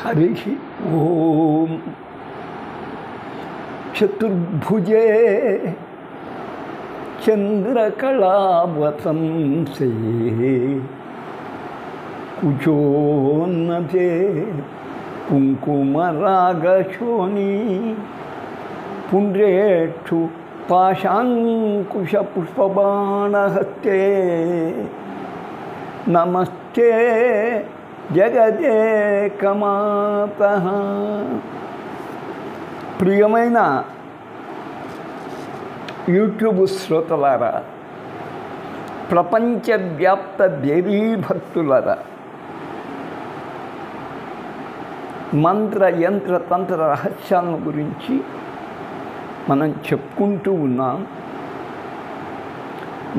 हरि ओम चतुर्भुजे चंद्रकलावतंसे कुचोन्नते कुंकुमरागशोणी पुण्ड्रेक्षु पाशांकुशपुष्पबाणहस्ते नमस्ते जगदेकमातः। ప్రియమైన యూట్యూబ్ శ్రోతలారా, ప్రపంచవ్యాప్త దేవీ భక్తులారా, మంత్ర యంత్ర తంత్ర రహస్యాలను గురించి మనం చెప్పుకుంటూ ఉన్నాం.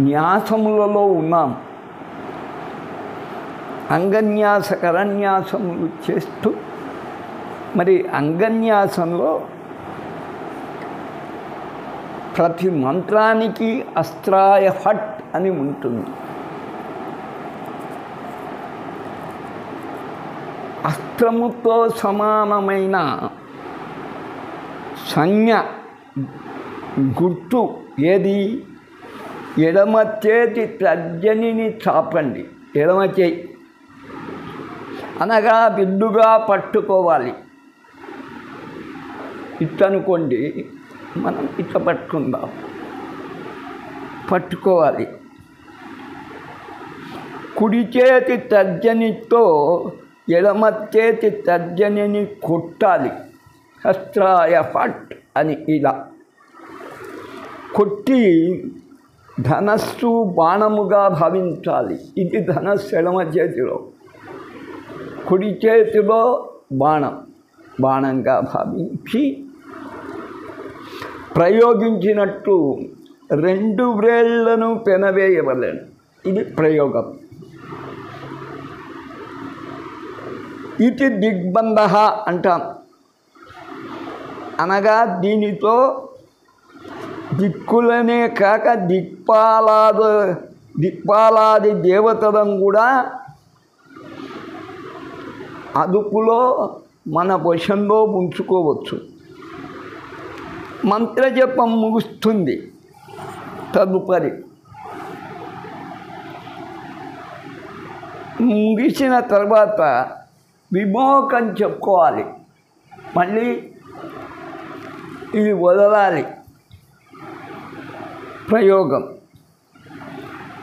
న్యాసములలో ఉన్నాం. అంగన్యాస కరన్యాసములు చేస్తూ మరి అంగన్యాసంలో ప్రతి మంత్రానికి అస్త్రాయ ఫట్ అని ఉంటుంది. అస్త్రముతో సమానమైన సంజ్ఞ గుర్తు ఏది? ఎడమ చేతి తర్జనిని చాపండి. ఎడమ చేయి అనగా బిడ్డుగా పట్టుకోవాలి. ఇట్లనుకోండి, మనం ఇట్లా పట్టుకుందాం, పట్టుకోవాలి. కుడి చేతి తర్జనితో ఎడమ చేతి తర్జనిని కొట్టాలి. హస్త్రాయ ఫట్ అని ఇలా కొట్టి ధనస్సు బాణముగా భావించాలి. ఇది ధనస్సు ఎడమ చేతిలో, కుడి చేతిలో బాణంగా భావించి ప్రయోగించినట్టు రెండు వ్రేళ్లను పెనవేయవలేను. ఇది ప్రయోగం. ఇది దిగ్బంధ అంటాం. అనగా దీనితో దిక్కులనే కాక దిక్పాలాది దేవతలను కూడా అదుపులో మన వశంలో ఉంచుకోవచ్చు. మంత్రజపం ముగుస్తుంది. తదుపరి ముగిసిన తర్వాత విమోకం చెప్పుకోవాలి. మళ్ళీ ఇది వదలాలి. ప్రయోగం.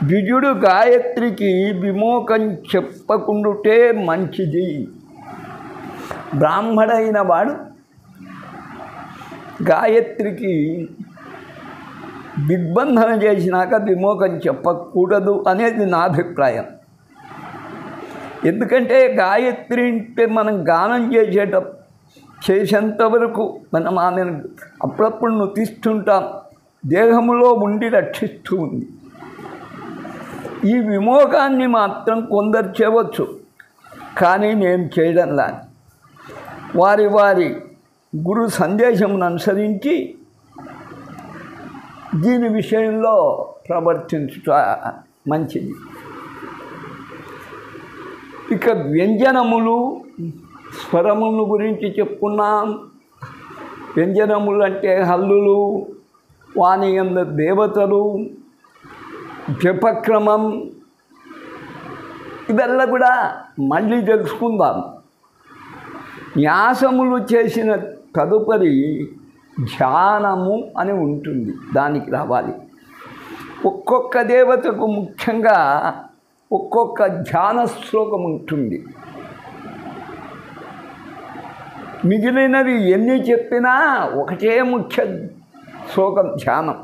ద్విజుడు గాయత్రికి విమోకం చెప్పకుండుటే మంచిది. బ్రాహ్మడైన వాడు గాయత్రికి దిగ్బంధన చేసినాక విమోకం చెప్పకూడదు అనేది నా అభిప్రాయం. ఎందుకంటే గాయత్రి అంటే మనం గానం చేసేంత వరకు మనం ఆమెను అప్పుడప్పుడు నుతిస్తుంటాం. దేహములో ఉండి రక్షిస్తూ ఉంది. ఈ విమోకాన్ని మాత్రం కొందరు చేయవచ్చు, కానీ నేను చేయడంలా. వారి వారి గురు సందేశమును అనుసరించి దీని విషయంలో ప్రవర్తించుట మంచిది. ఇక వ్యంజనములు స్వరముల గురించి చెప్పుకున్నాం. వ్యంజనములు అంటే హల్లులు, వాని యందు దేవతలు, జపక్రమం, ఇవల్ల కూడా మళ్ళీ తెలుసుకుందాం. న్యాసములు చేసిన తదుపరి ధ్యానము అని ఉంటుంది. దానికి రావాలి. ఒక్కొక్క దేవతకు ముఖ్యంగా ఒక్కొక్క ధ్యాన శ్లోకం ఉంటుంది. మిగిలినవి ఎన్ని చెప్పినా ఒకటే ముఖ్య శ్లోకం ధ్యానం.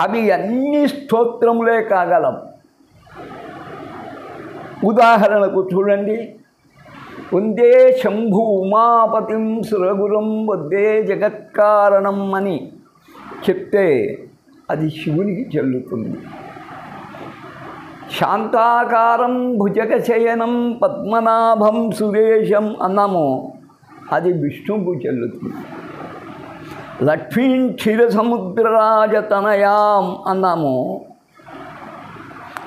అవి అన్ని స్తోత్రములే కాగలం. ఉదాహరణకు చూడండి, వందే శంభు ఉమాపతిం సురగురం వద్దే జగత్కారణం అని చెప్తే అది శివునికి చెల్లుతుంది. శాంతాకారం భుజగశయనం పద్మనాభం సురేశం అన్నాము, అది విష్ణువుకు చెల్లుతుంది. లక్ష్మీం క్షీరసముద్రరాజతనయాం అన్నాము,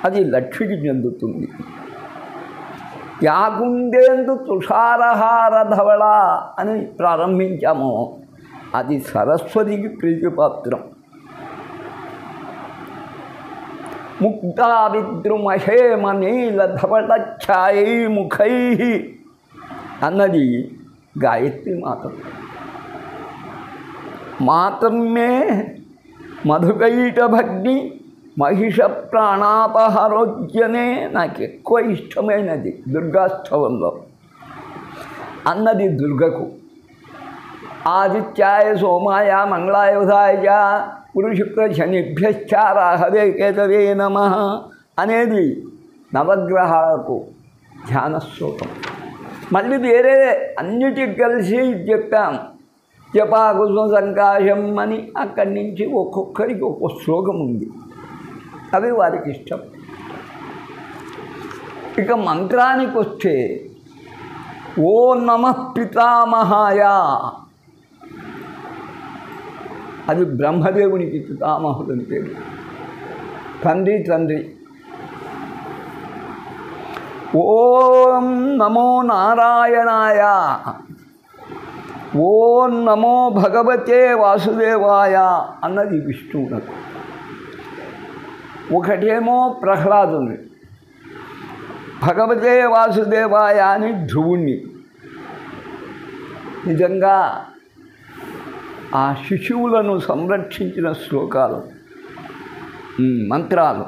అది లక్ష్మికి చెందుతుంది. యాకుండేందు తుషారహార ధవళ అని ప్రారంభించాము, అది సరస్వతికి ప్రీతిపాత్రం. ముక్తా విద్రుమహేమ నీల ధవళఛాయై ముఖై అన్నది గాయత్రి మాతం. మాతమ్మే మధుకైట భగ్ని మహిష ప్రాణాపహరోజ్యనే నాకు ఎక్కువ ఇష్టమైనది దుర్గాష్టవంలో అన్నది దుర్గకు. ఆదిత్యాయ సోమాయ మంగళాయ బుధాయ గురు శుక్ర శనిభ్యశ్చారాహవే కేతవే నమః అనేది నవగ్రహాలకు ధ్యాన శ్లోకం. మళ్ళీ వేరే అన్నిటికి కలిసి చెప్పాం. జపాకుసుమ సంకాశం అని అక్కడి నుంచి ఒక్కొక్కరికి ఒక్కొక్క శ్లోకం ఉంది, అవి వారికి ఇష్టం. ఇక మంత్రానికి వస్తే ఓ నమః పితామహాయ, అది బ్రహ్మదేవునికి పితామహుడు పేరు, తండ్రి. ఓం నమో నారాయణాయ, ఓం నమో భగవతే వాసుదేవాయ అన్నది విష్ణువునకు. ఒకటేమో ప్రహ్లాదుని, భగవతే వాసుదేవాయ అని ధ్రువుణ్ణి. నిజంగా ఆ శిశువులను సంరక్షించిన శ్లోకాలు, మంత్రాలు.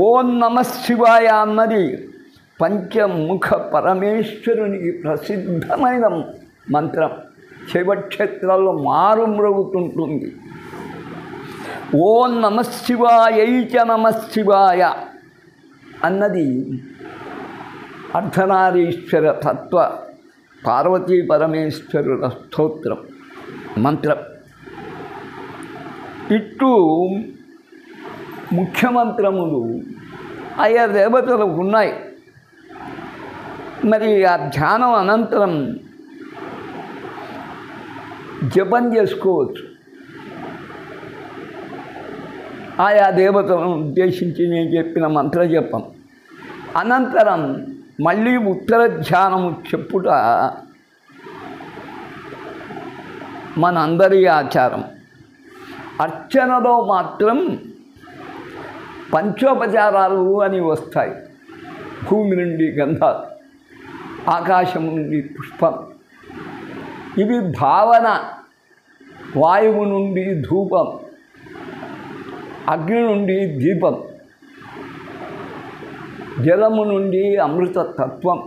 ఓం నమః శివాయ అన్నది పంచముఖ పరమేశ్వరునికి ప్రసిద్ధమైన మంత్రం, శైవక్షేత్రాల్లో మారుమ్రోగుతుంటుంది. ఓం నమః శివాయై చ నమః శివాయ అన్నది అర్ధనారీశ్వర తత్వ పార్వతీ పరమేశ్వరుల స్తోత్రం మంత్రం. ఇట్లు ముఖ్యమంత్రములు ఆయా దేవతలకు ఉన్నాయి. మరి ఆ ధ్యానం అనంతరం జపం చేసుకోవచ్చు. ఆయా దేవతలను ఉద్దేశించి నేను చెప్పిన మంత్ర జపం అనంతరం మళ్ళీ ఉత్తర ధ్యానము చెప్పుట మనందరి ఆచారం. అర్చనలో మాత్రం పంచోపచారాలు అని వస్తాయి. భూమి నుండి గంధాలు, ఆకాశం నుండి పుష్పం, ఇవి భావన. వాయువు నుండి ధూపం, అగ్ని నుండి దీపం, జలము నుండి అమృతతత్వం.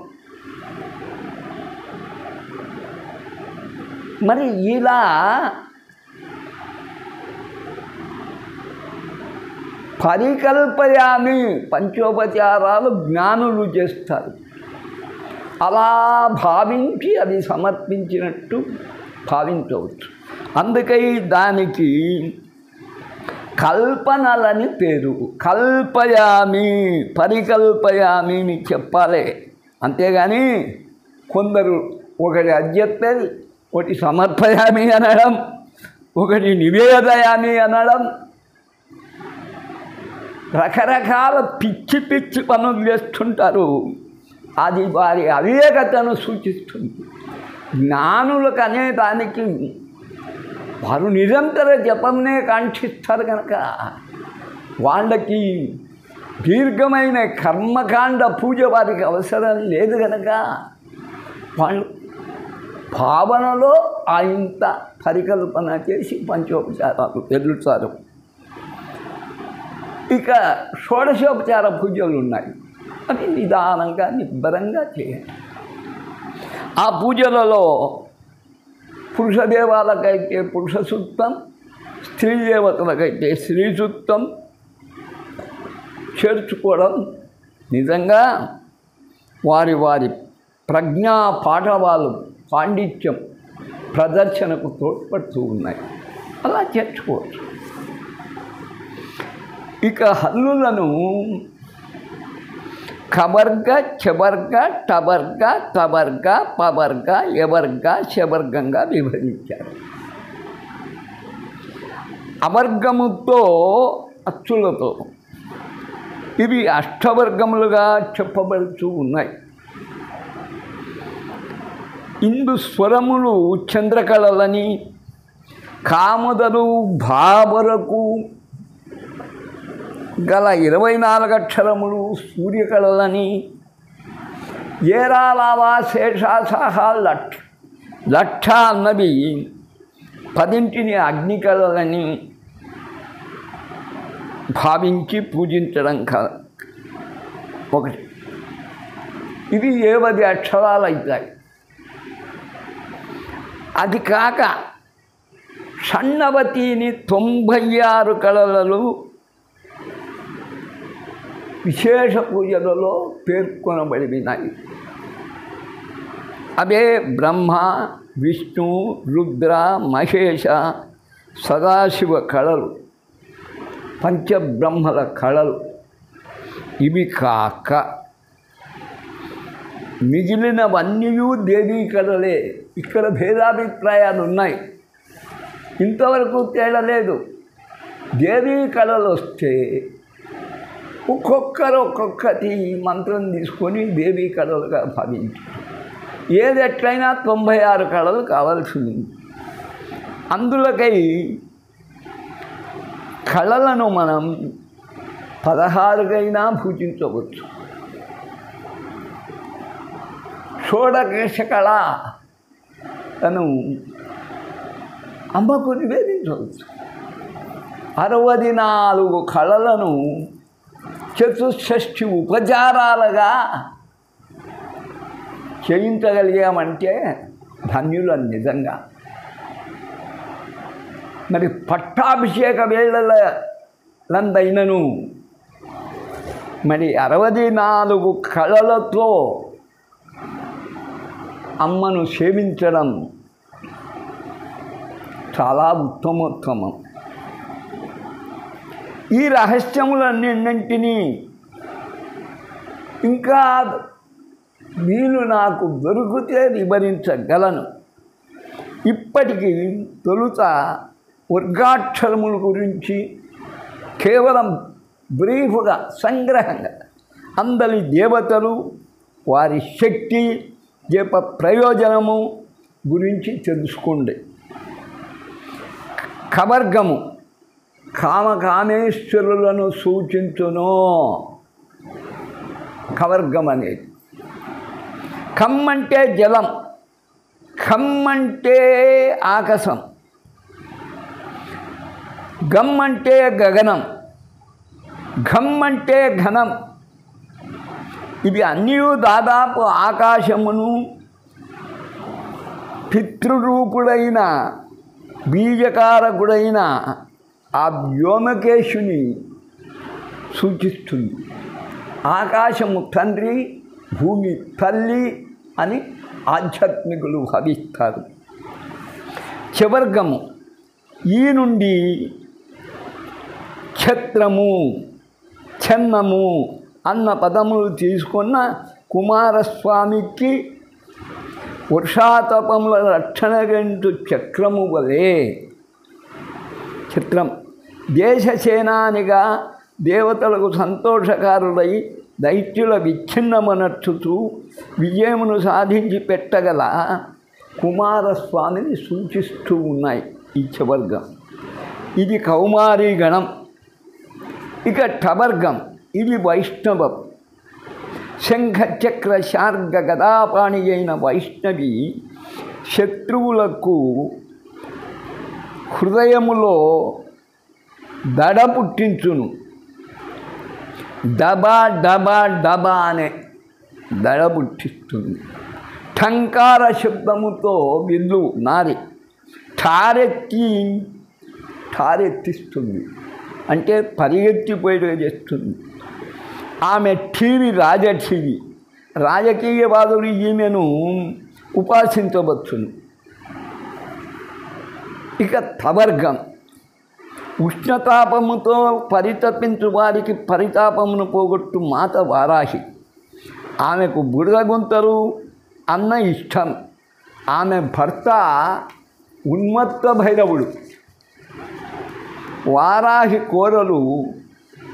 మరి ఇలా పరికల్పయామి పంచోపచారాలు జ్ఞానులు చేస్తారు. అలా భావించి అది సమర్పించినట్టు భావించవచ్చు. అందుకై దానికి కల్పనలని పేరు. కల్పయామి, పరికల్పయామి అని చెప్పాలి. అంతేగాని కొందరు ఒకటి అధ్యత్తది, ఒకటి సమర్పయామి అనడం, ఒకటి నివేదయామి అనడం, రకరకాల పిచ్చి పిచ్చి పనులు చేస్తుంటారు. అది వారి అవివేకతను సూచిస్తుంది. జ్ఞానులకు అనే దానికి వారు నిరంతర జపంనే కాంక్షిస్తారు కనుక వాళ్ళకి దీర్ఘమైన కర్మకాండ పూజ వారికి అవసరం లేదు కనుక వాళ్ళు భావనలో ఇంత పరికల్పన చేసి పంచోపచారాలు ఎదురుతారు. ఇక షోడశోపచార పూజలు ఉన్నాయి. అవి నిదానంగా నిబ్బరంగా చేయాలి. ఆ పూజలలో పురుష దేవాలకైతే పురుష సూక్తం, స్త్రీ దేవతలకైతే స్త్రీ సూక్తం చేర్చుకోవడం నిజంగా వారి వారి ప్రజ్ఞా పాఠవాలు పాండిత్యం ప్రదర్శనకు తోడ్పడుతూ ఉన్నాయి. అలా చేర్చుకోవచ్చు. ఇక హల్లులను ఖబర్గ, చబర్గ, టబర్గ, తబర్గ, పబర్గ, ఎబర్గ, శబర్గంగా విభజించారు. అవర్గముతో అచ్చులతో ఇవి అష్టవర్గములుగా చెప్పబడుతూ ఉన్నాయి. ఇందు స్వరములు చంద్రకళలని, కామదలు భావరకు గల 24 అక్షరములు సూర్యకళలని, ఏరాలావా శేషాసహ లక్ష అన్నవి 10 అగ్నికళలని భావించి పూజించడం ఒకటి. ఇవి 7 అక్షరాలు అవుతాయి. అది కాక షణ్ణవతిని 96 కళలలో విశేష పూజలలో పేర్కొనబడినాయి. అవే బ్రహ్మ, విష్ణు, రుద్ర, మహేష, సదాశివ కళలు, పంచబ్రహ్మల కళలు. ఇవి కాక మిగిలినవన్నీ దేవీ కళలే. ఇక్కడ భేదాభిప్రాయాలు ఉన్నాయి, ఇంతవరకు తేలలేదు. దేవీ కళలు వస్తే ఒక్కొక్కరు ఒక్కొక్కటి మంత్రం తీసుకొని దేవీ కళలుగా భావించి, ఏది ఎట్లయినా 96 కళలు కావాల్సింది. అందులోకై కళలను మనం 16కైనా పూజించవచ్చు. షోడకేశ కళ తను అమ్మకు నివేదించవచ్చు. 64 కళలను చతుషష్ఠి ఉపచారాలుగా చేయించగలిగామంటే ధన్యులు నిజంగా. మరి పట్టాభిషేక వేళలందైనను మరి 64 కళలతో అమ్మను సేవించడం చాలా ఉత్తమోత్తమం. ఈ రహస్యములన్నింటినీ ఇంకా వీలు నాకు దొరికితే వివరించగలను. ఇప్పటికీ తొలుత వర్గాక్షరముల గురించి కేవలం బ్రీఫ్గా సంగ్రహంగా అందరి దేవతలు, వారి శక్తి, జప ప్రయోజనము గురించి తెలుసుకోండి. కవర్గము కామకామేశ్వరులను సూచించును. కవర్గం అనేది కమ్ అంటే జలం, ఖమ్ అంటే ఆకాశం, గమ్ అంటే గగనం, ఘమ్ అంటే ఘనం. ఇవి అన్నీ దాదాపు ఆకాశమును పితృరూపుడైన బీజకారకుడైన ఆ వ్యోమకేశుని సూచిస్తుంది. ఆకాశము తండ్రి, భూమి తల్లి అని ఆధ్యాత్మికులు భావిస్తారు. చవర్గము ఈ నుండి క్షత్రము, ఛన్నము అన్న పదములు తీసుకున్న కుమారస్వామికి వర్షాతపముల రక్షణ గంటు చక్రము వలె చిత్రం దేశసేనానిగా దేవతలకు సంతోషకారులై దైత్యుల విచ్ఛిన్నమనర్చుతూ విజయమును సాధించి పెట్టగల కుమారస్వామిని సూచిస్తూ ఉన్నాయి ఈ చవర్గం. ఇది కౌమారీ గణం. ఇక టవర్గం ఇది వైష్ణవం. శంఖచక్ర శార్గ గదాపాణి అయిన వైష్ణవి శత్రువులకు హృదయములో దడ పుట్టించును. డబా డబా డబా అనే దడ పుట్టిస్తుంది. ఠంకార శబ్దముతో విల్లు నారి ఠారెత్తిస్తుంది, అంటే పరిగెత్తిపోయేట్టుగా చేస్తుంది. ఆమె ఠీవి రాజఠీవి, రాజకీయవాదులు ఈమెను ఉపాసించవచ్చును. ఇక తవర్గం ఉష్ణతాపముతో పరితపించు వారికి పరితాపమును పోగొట్టు మాత వారాహి. ఆమెకు బురదగుంతరు అన్న ఇష్టం. ఆమె భర్త ఉన్మత్త భైరవుడు. వారాహి కోరలు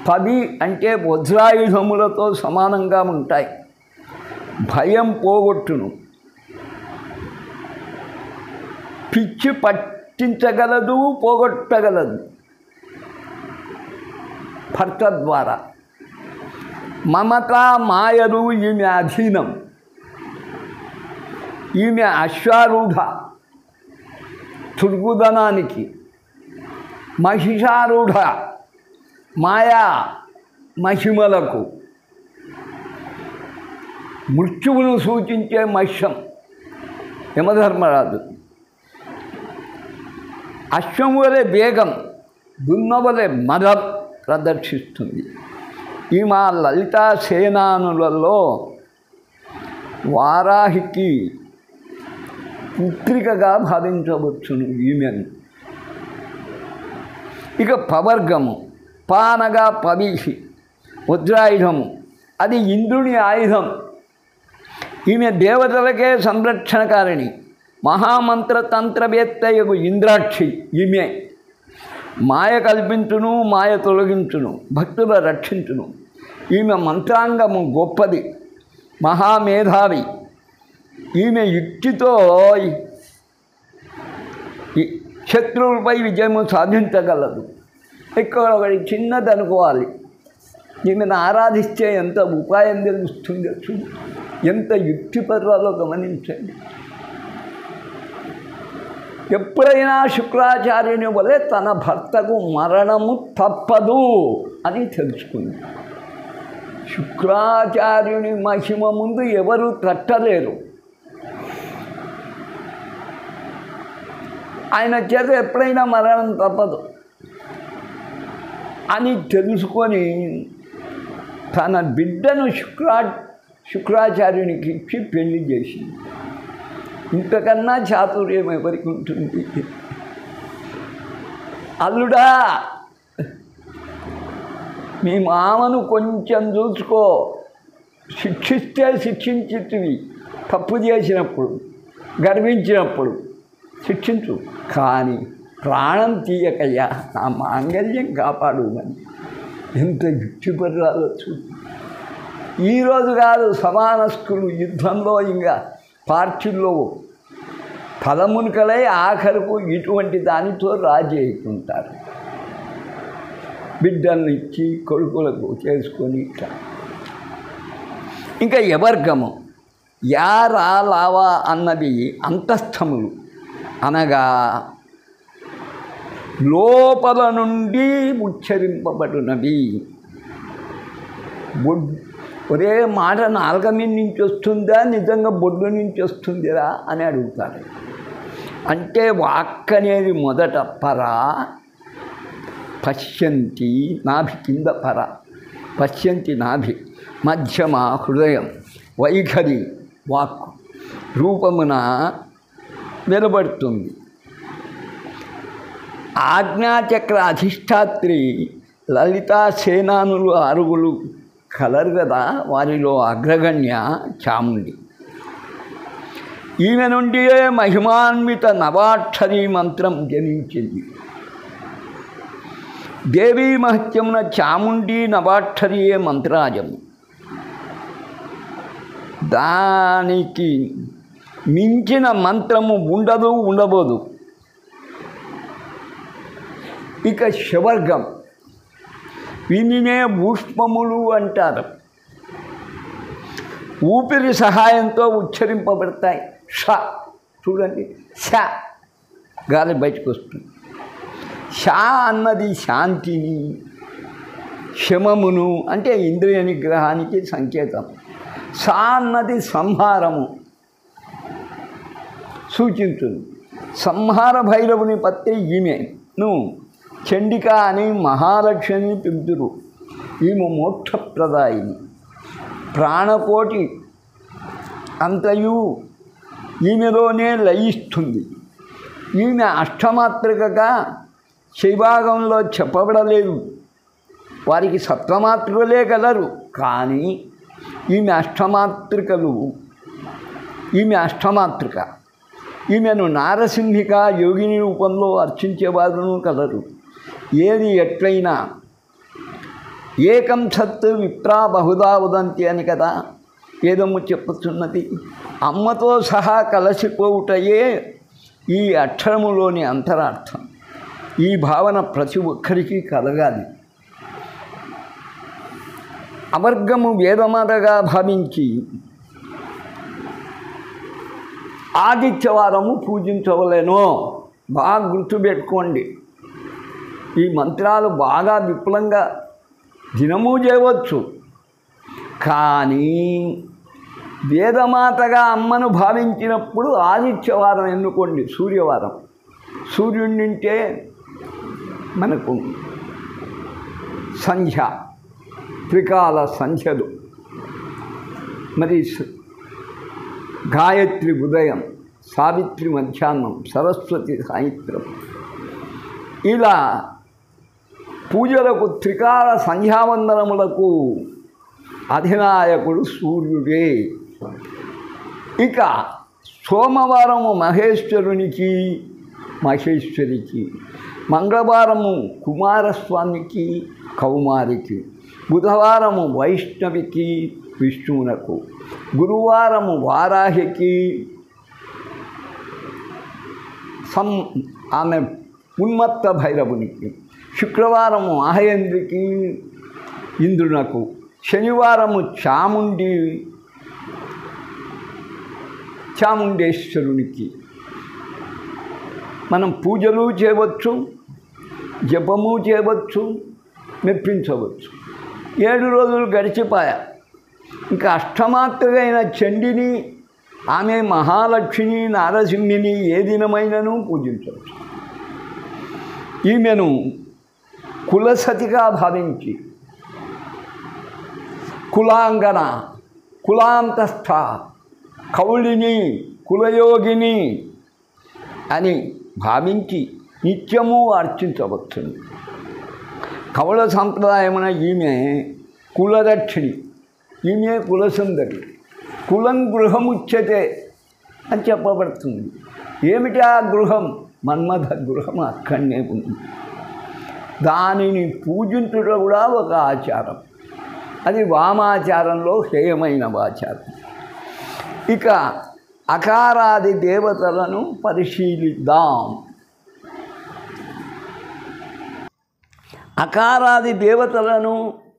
పది అంటే వజ్రాయుధములతో సమానంగా ఉంటాయి. భయం పోగొట్టును, పిచ్చి పట్టించగలదు, పోగొట్టగలదు భర్త ద్వారా. మమత మాయలు ఈమె అధీనం. ఈమె అశ్వారూఢ చురుకుదనానికి, మహిషారూఢ మాయా మహిమలకు, మృత్యువును సూచించే మహ్యం యమధర్మరాజు. అశ్వం వలె వేగం, దున్నవలె మదం ప్రదర్శిస్తుంది. ఈ మా లలితా సేనానులలో వారాహికి పుత్రికగా భావించవచ్చును ఈమెను. ఇక పవర్గము, పానగా పవిహి వజ్రాయుధము, అది ఇంద్రుని ఆయుధం. ఈమె దేవతలకే సంరక్షణకారిణి. మహామంత్ర తంత్రవేత్తయగు ఇంద్రాక్షి ఈమె. మాయ కల్పించును, మాయ తొలగించును, భక్తుల రక్షించును. ఈమె మంత్రాంగము గొప్పది, మహామేధావి. ఈమె యుక్తితో శత్రువులపై విజయము సాధించగలదు. ఇక్కడ ఒకటి చిన్నది అనుకోవాలి, ఈమెను ఆరాధిస్తే ఎంత ఉపాయం తెలుస్తుంది, ఎంత యుక్తిపరాలో గమనించండి. ఎప్పుడైనా శుక్రాచార్యుని వలె తన భర్తకు మరణము తప్పదు అని తెలుసుకుంది. శుక్రాచార్యుని మహిమ ముందు ఎవరు తట్టలేరు. ఆయన చేత ఎప్పుడైనా మరణం తప్పదు అని తెలుసుకొని తన బిడ్డను శుక్రాచార్యునికి ఇచ్చి పెళ్లి చేసింది. ఇంతకన్నా చాతుర్యం ఎవరికి ఉంటుంది? అల్లుడా, మీ మామను కొంచెం చూసుకో, శిక్షిస్తే శిక్షించితివి, తప్పు చేసినప్పుడు, గర్వించినప్పుడు శిక్షించు, కానీ ప్రాణం తీయకయ్యా, నా మాంగళ్యం కాపాడు అని. ఎంత యుక్తిపరాలో చూడు. ఈరోజు కాదు, సమానస్కులు యుద్ధంలో ఇంకా పార్టీల్లో తలమునకలై ఆఖరుకు ఇటువంటి దానితో రాజీ అవుతుంటారు. బిడ్డలను ఇచ్చి కొడుకులకు చేసుకొని ఇట్లా. ఇంకా యవర్గము, యా రా లావా అన్నది అంతస్థములు, అనగా లోపల నుండి ఉచ్చరింపబడినవి. ఒరే మాట నాలుక మీద నుంచి వస్తుందా, నిజంగా బొడ్డు నుంచి వస్తుందిరా అని అడుగుతారు. అంటే వాక్ అనేది మొదట పర, పశ్యంతి నాభి కింద పర, పశ్యంతి నాభి, మధ్యమ హృదయం, వైఖరి వాక్కు రూపమున నిలబడుతుంది. ఆజ్ఞాచక్ర అధిష్టాత్రి లలితా సేనానులు ఆరుగులు కలరు కదా, వారిలో అగ్రగణ్య చాముండి. ఈమె నుండియే మహిమాన్విత నవాక్షరీ మంత్రం జనించింది. దేవీ మహత్యమున చాముండి నవాక్షరియే మంత్రాజము. దానికి మించిన మంత్రము ఉండదు, ఉండబోదు. ఇక శవర్గం, వీనినే ఊష్మములు అంటారు. ఊపిరి సహాయంతో ఉచ్చరింపబడతాయి. ష చూడండి, ష గాలి బయటకు వస్తుంది. షా అన్నది శాంతిని, శమమును అంటే ఇంద్రియ నిగ్రహానికి సంకేతం. సా అన్నది సంహారము సూచించును. సంహార భైరవుని పత్రి ఈమెను చండిక అని మహాలక్ష్మిని పిలుతురు. ఈమె మోక్షప్రదాయిని, ప్రాణకోటి అంతయు ఈమెలోనే లయిస్తుంది. ఈమె అష్టమాత్రికగా శైభాగంలో చెప్పబడలేదు. వారికి సప్తమాత్రికలే గలరు, కానీ ఈమె అష్టమాత్రిక. ఈమెను నారసింహిక యోగిని రూపంలో అర్చించేవారును కలరు. ఏది ఎట్లయినా ఏకం సత్ విప్రా బహుదా వదంతి అని కదా వేదము చెప్పుతున్నది. అమ్మతో సహా కలసిపోవుటయే ఈ అక్షరములోని అంతరార్థం. ఈ భావన ప్రతి ఒక్కరికి కలగాలి. అవర్గము వేదమాతగా భావించి ఆదిత్యవారము పూజించవలేను. బాగా గుర్తుపెట్టుకోండి. ఈ మంత్రాలు బాగా విపులంగా దినము చేయవచ్చు. కానీ వేదమాతగా అమ్మను భావించినప్పుడు ఆదిత్యవారం ఎన్నుకోండి, సూర్యవారం. సూర్యుడింటే మనకు సంధ్య, త్రికాల సంధ్యలు. మరి గాయత్రి ఉదయం, సావిత్రి మధ్యాహ్నం, సరస్వతి సాయంత్రం. ఇలా పూజలకు త్రికాల సంధ్యావందనములకు అధినాయకుడు సూర్యుడే. ఇక సోమవారము మహేశ్వరునికి, మహేశ్వరికి, మంగళవారము కుమారస్వామికి, కౌమారికి, బుధవారము వైష్ణవికి, విష్ణువునకు, గురువారము వారాహికి, ఆమె ఉన్మత్త భైరవునికి, శుక్రవారము ఆహయేంద్రికి, ఇంద్రునకు, శనివారము చాముండేశ్వరునికి. మనం పూజలు చేయవచ్చు, జపము చేయవచ్చు, మెప్పించవచ్చు. 7 రోజులు గడిచిపోయా. ఇంకా అష్టమాత్రులైన చండిని, ఆమె మహాలక్ష్మిని, నారసింహిని ఏ దినమైనను పూజించవచ్చు. ఈమెను కులసతిగా భావించి కులాంగన, కులాంతస్థ, కౌళిని, కులయోగిని అని భావించి నిత్యము అర్చించవచ్చు. కౌళ సంప్రదాయమున ఈమె కులదక్షిణి, ఈమె కులసుందరి. కులం గృహముచ్యతే అని చెప్పబడుతుంది. ఏమిటి ఆ గృహం? మన్మథ గృహం అక్కడనే ఉంది. దానిని పూజించుట కూడా ఒక ఆచారం. అది వామాచారంలో హేయమైన ఆచారం. ఇక అకారాది దేవతలను పరిశీలిద్దాం. అకారాది దేవతలను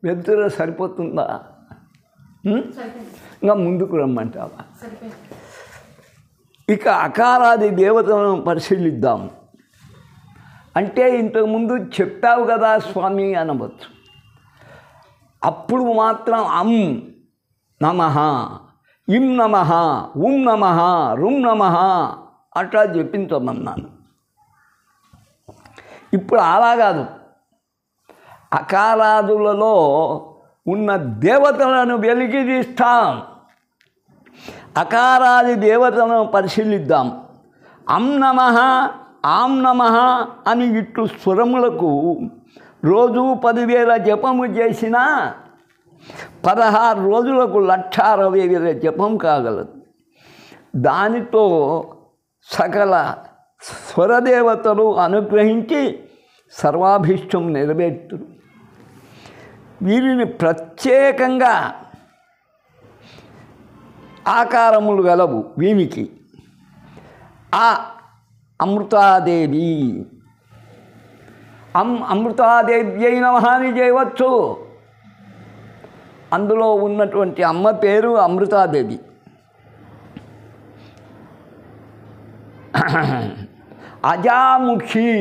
వెళ్తుర సరిపోతుందా? ఇంకా ముందుకు రమ్మంటావా? ఇక అకారాది దేవతలను పరిశీలిద్దాం. అంటే ఇంతకుముందు చెప్తావు కదా స్వామి అనవచ్చు. అప్పుడు మాత్రం అం నమః, ఇం నమః, ఉం నమః, రుం నమః అట్లా చెప్పించమన్నాను. ఇప్పుడు అలా కాదు. అకారాదులలో ఉన్న దేవతలను వెలికి తీస్తాం. అకారాది దేవతలను పరిశీలిద్దాం. అం నమః, ఆం నమః అని ఇట్లు స్వరములకు రోజు 10,000 జపము చేసినా 16 రోజులకు 1,60,000 జపం కాగలదు. దానితో సకల స్వరదేవతలు అనుగ్రహించి సర్వాభీష్టం నెరవేర్తురు. వీరిని ప్రత్యేకంగా ఆకారములు గలవు. వీనికి ఆ అమృతాదేవి, అమృతాదేవి అయిన మహాని చేయవచ్చు. అందులో ఉన్నటువంటి అమ్మ పేరు అమృతాదేవి. అజాముఖి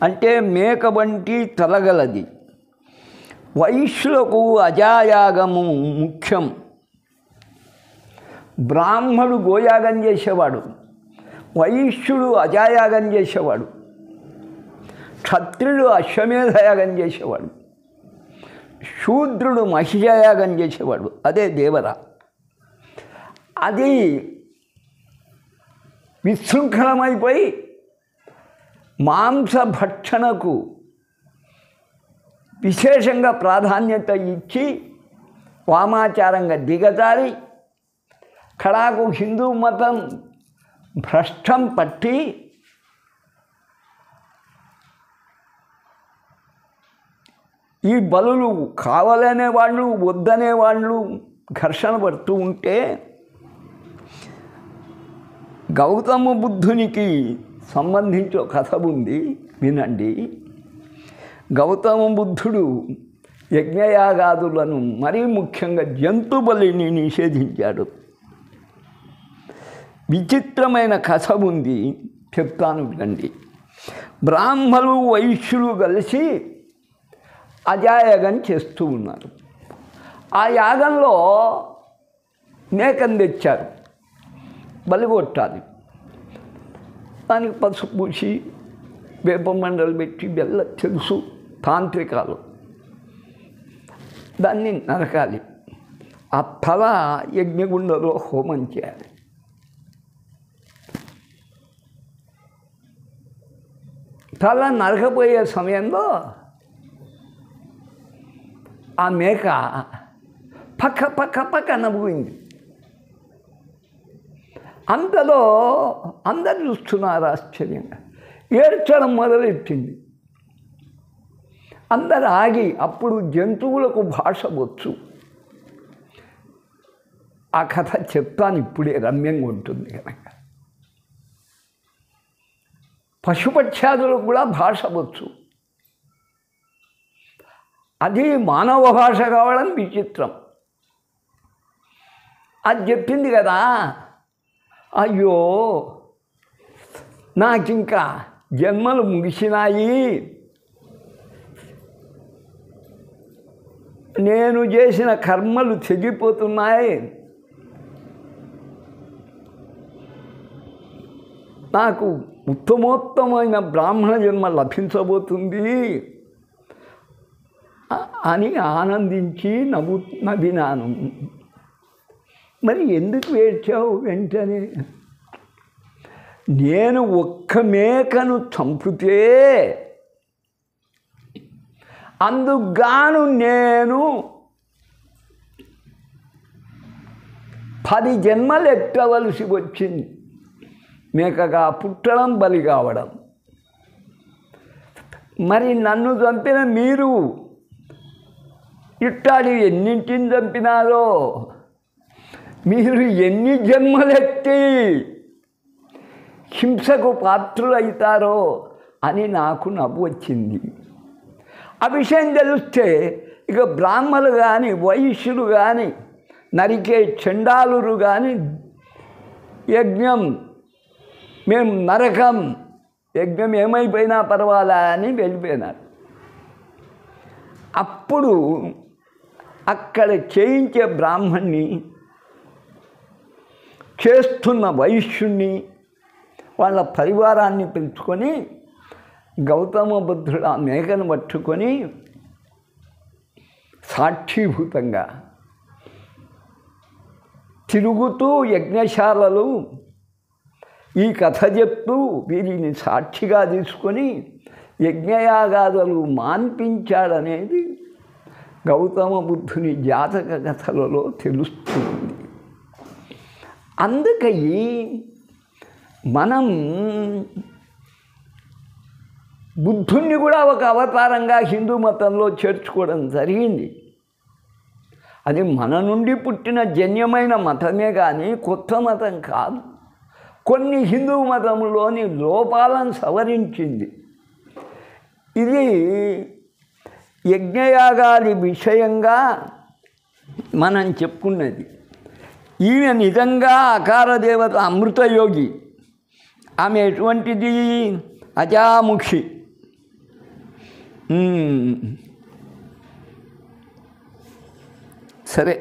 అంటే మేక వంటి తలగలది. వైశ్యులకు అజాయాగము ముఖ్యం. బ్రాహ్మడు గోయాగం చేసేవాడు, వైశ్యుడు అజాయాగం చేసేవాడు, క్షత్రుడు అశ్వమేధయాగం చేసేవాడు, శూద్రుడు మహిషయాగం చేసేవాడు. అదే దేవర. అది విశృంఖలమైపోయి మాంసభక్షణకు విశేషంగా ప్రాధాన్యత ఇచ్చి వామాచారంగా దిగజారి కడాకు హిందూ మతం భ్రష్టం పట్టి ఈ బలులు కావాలనే వాళ్ళు వద్దనే వాళ్ళు ఘర్షణ పడుతూ ఉంటే గౌతమ బుద్ధునికి సంబంధించి ఒక కథ ఉంది, వినండి. గౌతమ బుద్ధుడు యజ్ఞయాగాదులను మరీ ముఖ్యంగా జంతు బలిని నిషేధించాడు. విచిత్రమైన కథ ఉంది, చెప్తాను వినండి. బ్రాహ్మలు వైశ్యులు కలిసి అజాయాగం చేస్తూ ఉన్నారు. ఆ యాగంలో మేకను తెచ్చారు, బలి కొట్టాలి. దానికి పసుపు పూసి వేప మండలు పెట్టి తెలుసు తాంత్రికాలు, దాన్ని నరకాలి. ఆ తల యజ్ఞగుండంలో హోమం చేయాలి. తల నరకపోయే సమయంలో ఆ మేక పక్క పక్క పక్క నవ్వింది. అంతలో అందరు చూస్తున్నారు ఆశ్చర్యంగా. ఏడ్చడం మొదలెట్టింది. అందరు ఆగి, అప్పుడు జంతువులకు భాష వచ్చు. ఆ కథ చెప్తాను ఇప్పుడే, రమ్యంగా ఉంటుంది కనుక. పశుపక్షాదులకు కూడా భాష వచ్చు. అది మానవ భాష కావడం విచిత్రం. అది చెప్పింది కదా, అయ్యో నాకింకా జన్మలు ముగిసినాయి, నేను చేసిన కర్మలు తెగిపోతున్నాయి, నాకు ఉత్తమోత్తమైన బ్రాహ్మణ జన్మ లభించబోతుంది అని ఆనందించి నవ్వినాను. మరి ఎందుకు ఏడ్చావు వెంటనే? నేను ఒక్క మేకను చంపితే అందుకుగాను నేను 10 జన్మలు ఎత్తవలసి వచ్చింది. మేకగా పుట్టడం, బలి కావడం. మరి నన్ను చంపిన మీరు ఇట్టాడి ఎన్నింటిని చంపినారో, మీరు ఎన్ని జన్మలెత్తి హింసకు పాత్రులవుతారో అని నాకు నవ్వు వచ్చింది. ఆ విషయం తెలిస్తే ఇక బ్రాహ్మలు కానీ, వైశ్యులు కానీ, నరికే చండాలురు కానీ, యజ్ఞం మేము నరకం, యజ్ఞం ఏమైపోయినా పర్వాలా అని వెళ్ళిపోయినారు. అప్పుడు అక్కడ చేయించే బ్రాహ్మణ్ణి, చేస్తున్న వైశ్యుణ్ణి, వాళ్ళ పరివారాన్ని పిలుచుకొని గౌతమ బుద్ధుడు ఆ మేకను పట్టుకొని సాక్షిభూతంగా తిరుగుతూ యజ్ఞశాలలు ఈ కథ చెప్తూ వీరిని సాక్షిగా తీసుకొని యజ్ఞయాగాదులు మాన్పించాడనేది గౌతమ బుద్ధుని జాతక కథలలో తెలుస్తుంది. అందుకని మనం బుద్ధుణ్ణి కూడా ఒక అవతారంగా హిందూ మతంలో చేర్చుకోవడం జరిగింది. అది మన నుండి పుట్టిన జన్యమైన మతమే కానీ కొత్త మతం కాదు. కొన్ని హిందూ మతంలోని లోపాలను సవరించింది. ఇది యజ్ఞయాగాది విషయంగా మనం చెప్పుకున్నది. ఈమె నిజంగా అకార దేవత అమృతయోగి. ఆమె ఎటువంటిది? అజాముఖి. సరే,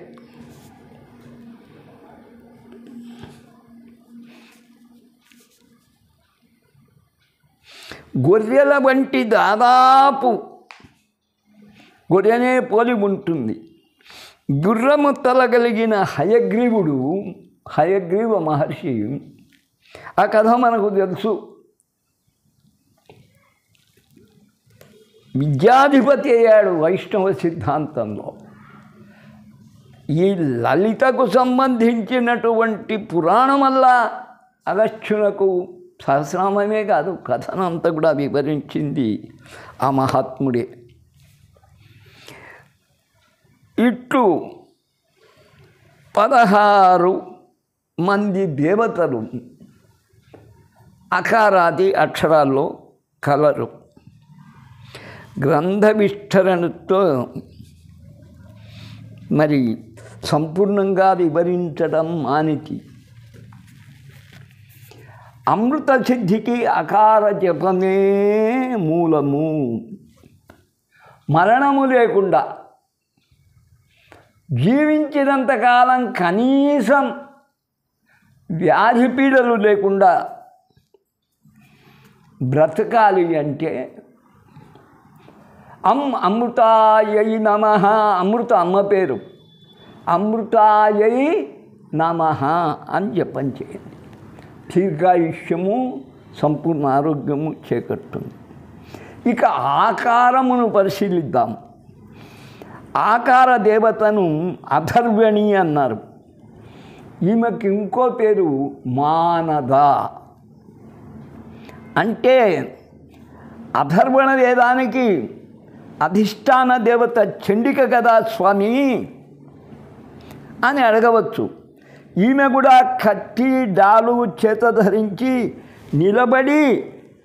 గొర్రెల వంటి దాదాపు గొర్రెనే పోలి ఉంటుంది. గుర్రము తలగలిగిన హయగ్రీవ మహర్షి, ఆ కథ మనకు తెలుసు. విద్యాధిపతి అయ్యాడు వైష్ణవ సిద్ధాంతంలో. ఈ లలితకు సంబంధించినటువంటి పురాణం వల్ల అగస్త్యునకు సహస్రనామమే కాదు, కథనంతా కూడా వివరించింది ఆ మహాత్ముడే. ఇట్లు 16 మంది దేవతలు అకారాది అక్షరాల్లో కలరు. గ్రంథ విస్తరణతో మరి సంపూర్ణంగా వివరించడం మానితి. అమృత సిద్ధికి అకార జపమే మూలము. మరణము లేకుండా జీవించినంతకాలం కనీసం వ్యాధి పీడలు లేకుండా బ్రతకాలి అంటే అమృతాయై నమః. అమృత అమ్మ పేరు. అమృతాయై నమః అని జపం చేయండి. దీర్ఘాయుష్యము, సంపూర్ణ ఆరోగ్యము చేకూరుతుంది. ఇక ఆకారమును పరిశీలిద్దాం. ఆకార దేవతను అథర్వణి అన్నారు. ఈమెకి ఇంకో పేరు మానద. అంటే అథర్వణ వేదానికి అధిష్టాన దేవత చండిక కదా స్వామి అని అడగవచ్చు. ఈమె కూడా కత్తి డాలు చేత ధరించి నిలబడి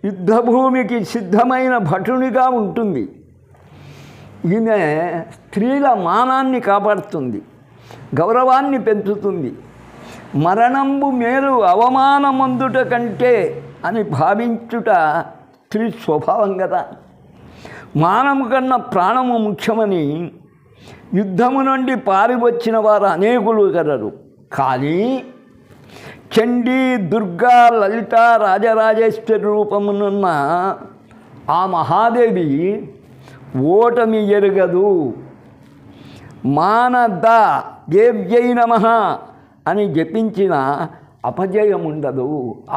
యుద్ధభూమికి సిద్ధమైన భటునిగా ఉంటుంది. ఈమె స్త్రీల మానాన్ని కాపాడుతుంది, గౌరవాన్ని పెంచుతుంది. మరణంబు మేలు అవమానమందుట కంటే అని భావించుట స్త్రీ స్వభావం కదా. మానము కన్నా ప్రాణము ముఖ్యమని యుద్ధము నుండి పారివచ్చిన వారు అనేకులు కలరు. కానీ చండీ, దుర్గా, లలిత, రాజరాజేశ్వరి రూపమునున్న ఆ మహాదేవి ఓటమి ఎరుగదు. మానద దేవ్యై నమః అని జపించిన అపజయం ఉండదు.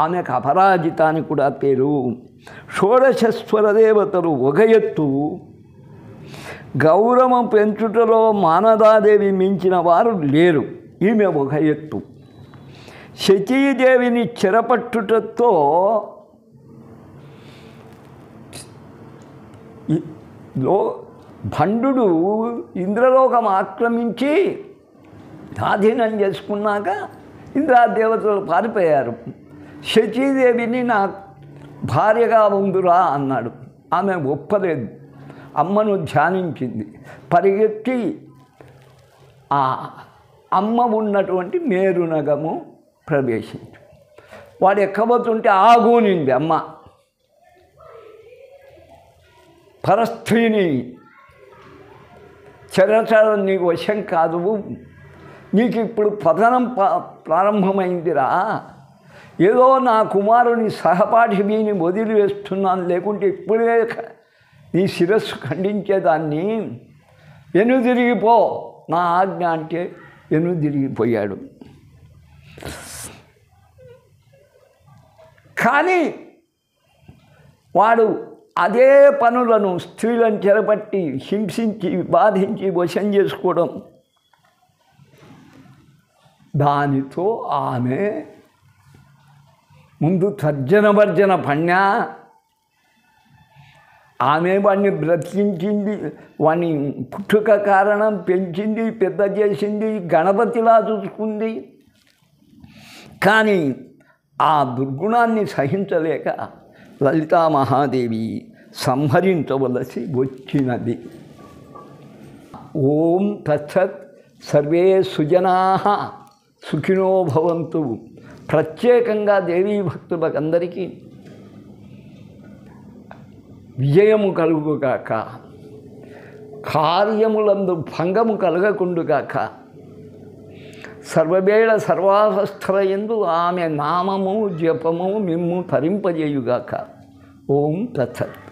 ఆమెకు అపరాజిత అని కూడా పేరు. షోడశస్వర దేవతలు ఒక ఎత్తు. గౌరవం పెంచుటలో మానదాదేవి మించిన వారు లేరు. ఈమె ఒక ఎత్తు. శచీదేవిని చెరపట్టుటతో భండు ఇంద్రలోకం ఆక్రమించి స్వాధీనం చేసుకున్నాక ఇంద్రాదేవతలు పారిపోయారు. శచీదేవిని నా భార్యగా ఉందురా అన్నాడు. ఆమె ఒప్పలేదు. అమ్మను ధ్యానించింది. పరిగెత్తి ఆ అమ్మ ఉన్నటువంటి మేరునగము ప్రవేశించు. వాడు ఎక్కబోతుంటే ఆగూనింది అమ్మ. పరస్త్రీని చరచరం నీకు వశం కాదు, నీకు ఇప్పుడు పతనం ప్రారంభమైందిరా. ఏదో నా కుమారుని సహపాఠిని వదిలివేస్తున్నాను, లేకుంటే ఇప్పుడే నీ శిరస్సు ఖండించేదాన్ని. వెనుదిరిగిపో నా ఆజ్ఞ అంటే వెనుదిరిగిపోయాడు. కానీ వాడు అదే పనులను స్త్రీలను చెరపట్టి హింసించి బాధించి వశం చేసుకోవడం, దానితో ఆమె ముందు తర్జన భర్జన పణ్య. ఆమె వాడిని బ్రతికించింది, వాడిని పుట్టుక కారణం పెంచింది, పెద్ద చేసింది, గణపతిలా చూసుకుంది. కానీ ఆ దుర్గుణాన్ని సహించలేక లలితా మహాదేవి సంహరించవలసి వచ్చినది. ఓం తత్సత్. సర్వే సుజనాః సుఖినో భవంతు. ప్రత్యేకంగా దేవీ భక్తులకందరికీ విజయము కలుగుగాక, కార్యములందు భంగము కలగకుండుగాక, సర్వవేళ సర్వావస్థలయందు ఆమె నామము జపము మిమ్ము తరింపజేయుగాక. ఓం తత్సత్.